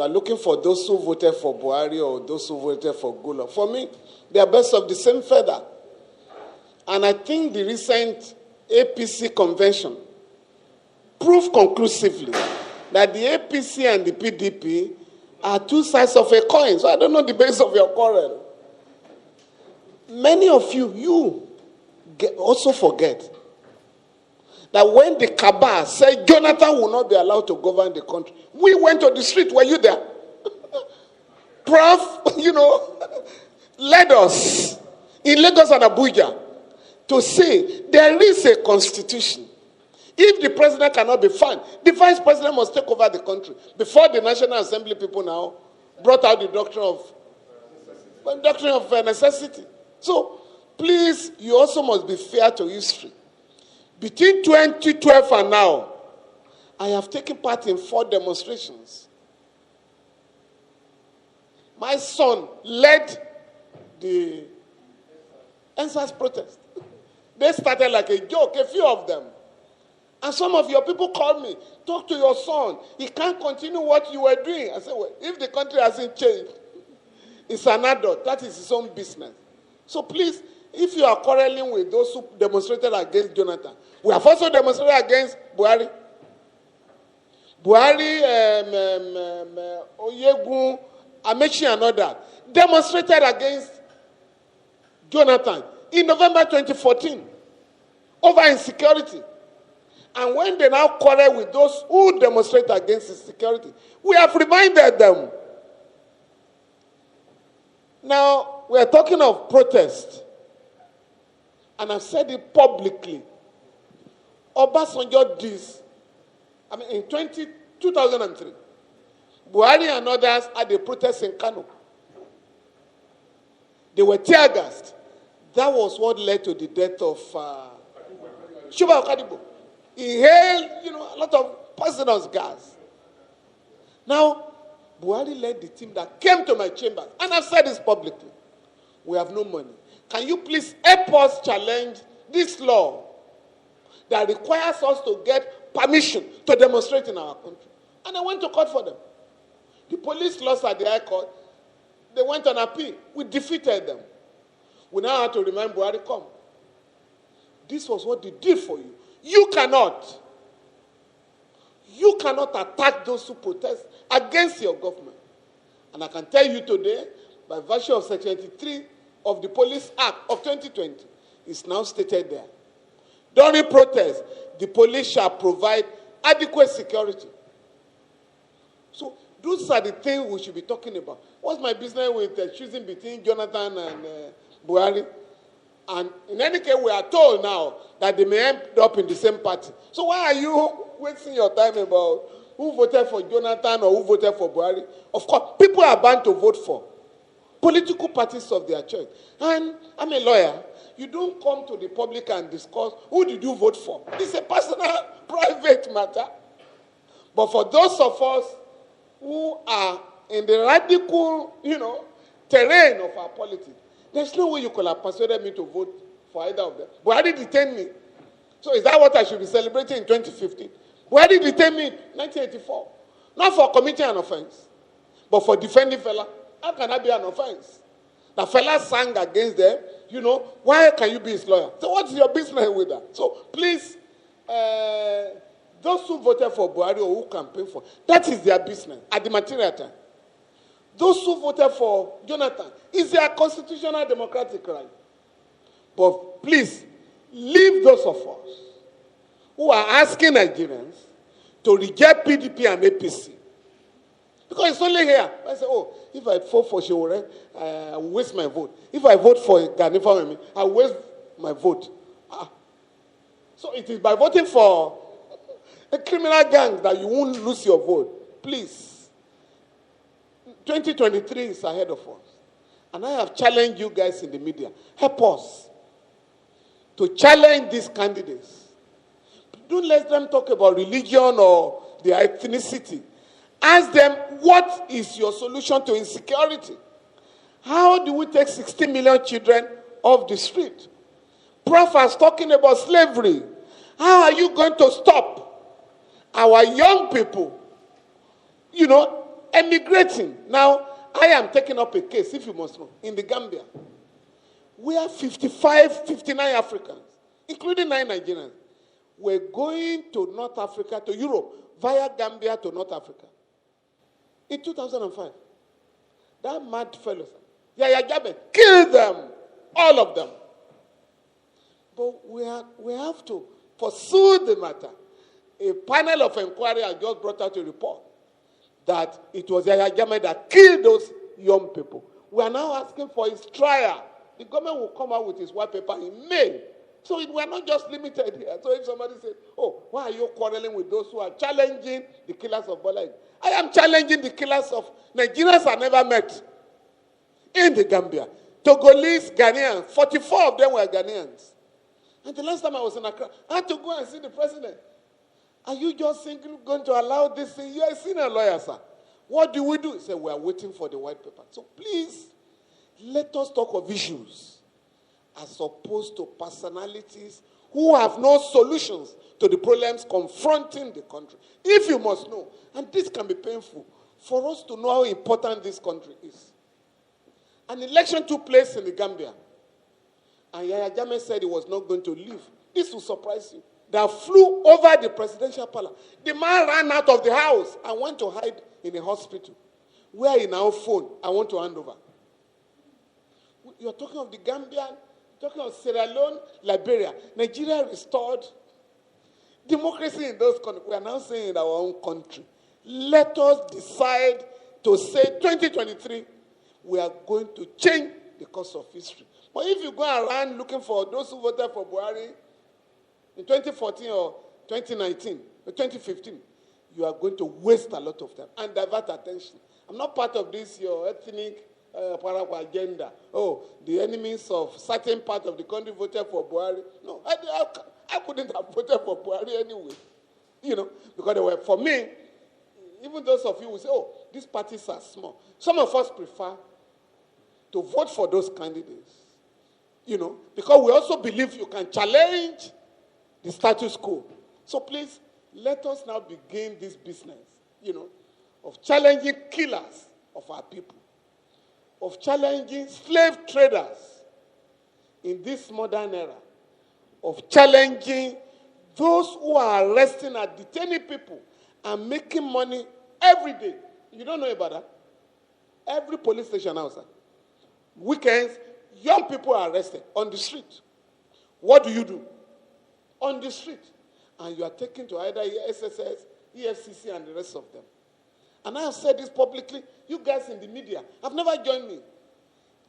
you are looking for those who voted for Buhari or those who voted for Gula, for me, they are birds of the same feather. And I think the recent APC convention proved conclusively that the APC and the PDP are two sides of a coin. So I don't know the base of your quarrel. Many of you also forget that when the cabal said Jonathan will not be allowed to govern the country, we went to the street. Were you there? Prof, led us in Lagos and Abuja to say there is a constitution. If the president cannot be found, the vice president must take over the country. Before the National Assembly people now brought out the doctrine of necessity. So, please, you also must be fair to history. Between 2012 and now, I have taken part in 4 demonstrations. My son led the NSAS protest. They started like a joke, a few of them. And some of your people called me, talk to your son. He can't continue what you were doing. I said, well, if the country hasn't changed, it's an adult. That is his own business. So please, if you are quarreling with those who demonstrated against Jonathan, we have also demonstrated against Buhari. Buhari, Oyegun, Amechi and others demonstrated against Jonathan in November 2014 over insecurity. And when they now quarrel with those who demonstrate against insecurity, we have reminded them. Now, we are talking of protest. And I've said it publicly. Obasanjo did this. In 2003, Buhari and others had a protest in Kano. They were tear gassed. That was what led to the death of Shuba Okadibo. He inhaled, a lot of poisonous gas. Now, Buhari led the team that came to my chambers, and I've said this publicly. We have no money. Can you please help us challenge this law that requires us to get permission to demonstrate in our country? And I went to court for them. The police lost at the High Court. They went on appeal. We defeated them. We now have to remind Buhari, come. This was what they did for you. You cannot attack those who protest against your government. And I can tell you today, by virtue of Section 83 of the Police Act of 2020, it's now stated there. During protest, the police shall provide adequate security. So those are the things we should be talking about. What's my business with choosing between Jonathan and Buhari? And in any case, we are told now that they may end up in the same party. So why are you wasting your time about who voted for Jonathan or who voted for Buhari? Of course, people are bound to vote for political parties of their choice. And I'm a lawyer. You don't come to the public and discuss who did you vote for. It's a personal, private matter. But for those of us who are in the radical, terrain of our politics, there's no way you could have persuaded me to vote for either of them. Buhari detained me. So is that what I should be celebrating in 2015? Buhari detained me in 1984. Not for committing an offense, but for defending fella. How can that be an offense? The fella sang against them. Why can you be his lawyer? So what's your business with that? So please, those who voted for Buhari or who campaigned for, that is their business at the material time. Those who voted for Jonathan, is their constitutional democratic right. But please, leave those of us who are asking Nigerians to reject PDP and APC. Because it's only here. I say, if I vote for Shewore, I will waste my vote. If I vote for Ganifa, I will waste my vote. So it is by voting for a criminal gang that you won't lose your vote. Please. 2023 is ahead of us. And I have challenged you guys in the media. Help us to challenge these candidates. Don't let them talk about religion or their ethnicity. Ask them, what is your solution to insecurity? How do we take 60 million children off the street? Prophets talking about slavery. How are you going to stop our young people, emigrating. Now, I am taking up a case, if you must know, in the Gambia. We are 55, 59 Africans, including 9 Nigerians. We're going to North Africa, to Europe, via Gambia to North Africa. In 2005, that mad fellow, Yaya Jammeh, killed them, all of them. But we have to pursue the matter. A panel of inquiry has just brought out a report that it was Yaya Jammeh that killed those young people. We are now asking for his trial. The government will come out with his white paper in May. So we are not just limited here. So if somebody says, oh, why are you quarreling with those who are challenging the killers of Bola? I am challenging the killers of Nigerians I never met in the Gambia. Togolese, Ghanaians, 44 of them were Ghanaians. And the last time I was in Accra, I had to go and see the president. Are you just going to allow this thing? You are a senior lawyer, sir. What do we do? He said, we are waiting for the white paper. So please, let us talk of issues as opposed to personalities who have no solutions to the problems confronting the country. If you must know, and this can be painful, for us to know how important this country is. An election took place in the Gambia, and Yaya Jammeh said he was not going to leave. This will surprise you. They flew over the presidential palace. The man ran out of the house and went to hide in a hospital, where he now phoned, I want to hand over. You're talking of the Gambia, talking of Sierra Leone, Liberia. Nigeria restored democracy in those countries. We are now saying in our own country, let us decide to say 2023, we are going to change the course of history. But if you go around looking for those who voted for Buhari in 2014 or 2019 or 2015, you are going to waste a lot of time and divert attention. I'm not part of this, your ethnic agenda. Oh, the enemies of certain part of the country voted for Buhari. No, I couldn't have voted for Buhari anyway. You know, because they were, for me, even those of you who say, oh, these parties are small. Some of us prefer to vote for those candidates. You know, because we also believe you can challenge the status quo. So please, let us now begin this business, you know, of challenging killers of our people, of challenging slave traders in this modern era, of challenging those who are arresting and detaining people and making money every day. You don't know about that? Every police station outside. Weekends, young people are arrested on the street. What do you do? On the street. And you are taken to either SSS, EFCC, and the rest of them. And I have said this publicly. You guys in the media have never joined me.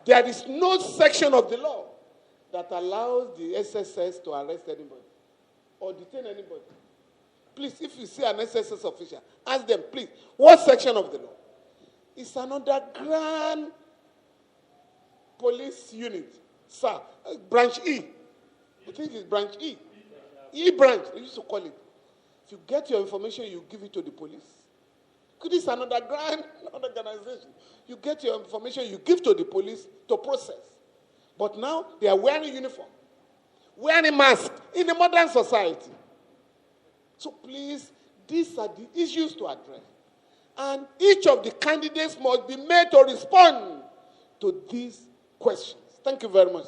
There is no section of the law that allows the SSS to arrest anybody or detain anybody. Please, if you see an SSS official, ask them, please, what section of the law? It's an underground police unit, sir. Branch E. I think it's branch E. E branch, they used to call it. If you get your information, you give it to the police. Because it's an underground organization. You get your information, you give to the police to process. But now they are wearing uniform, wearing mask in a modern society. So please, these are the issues to address. And each of the candidates must be made to respond to these questions. Thank you very much.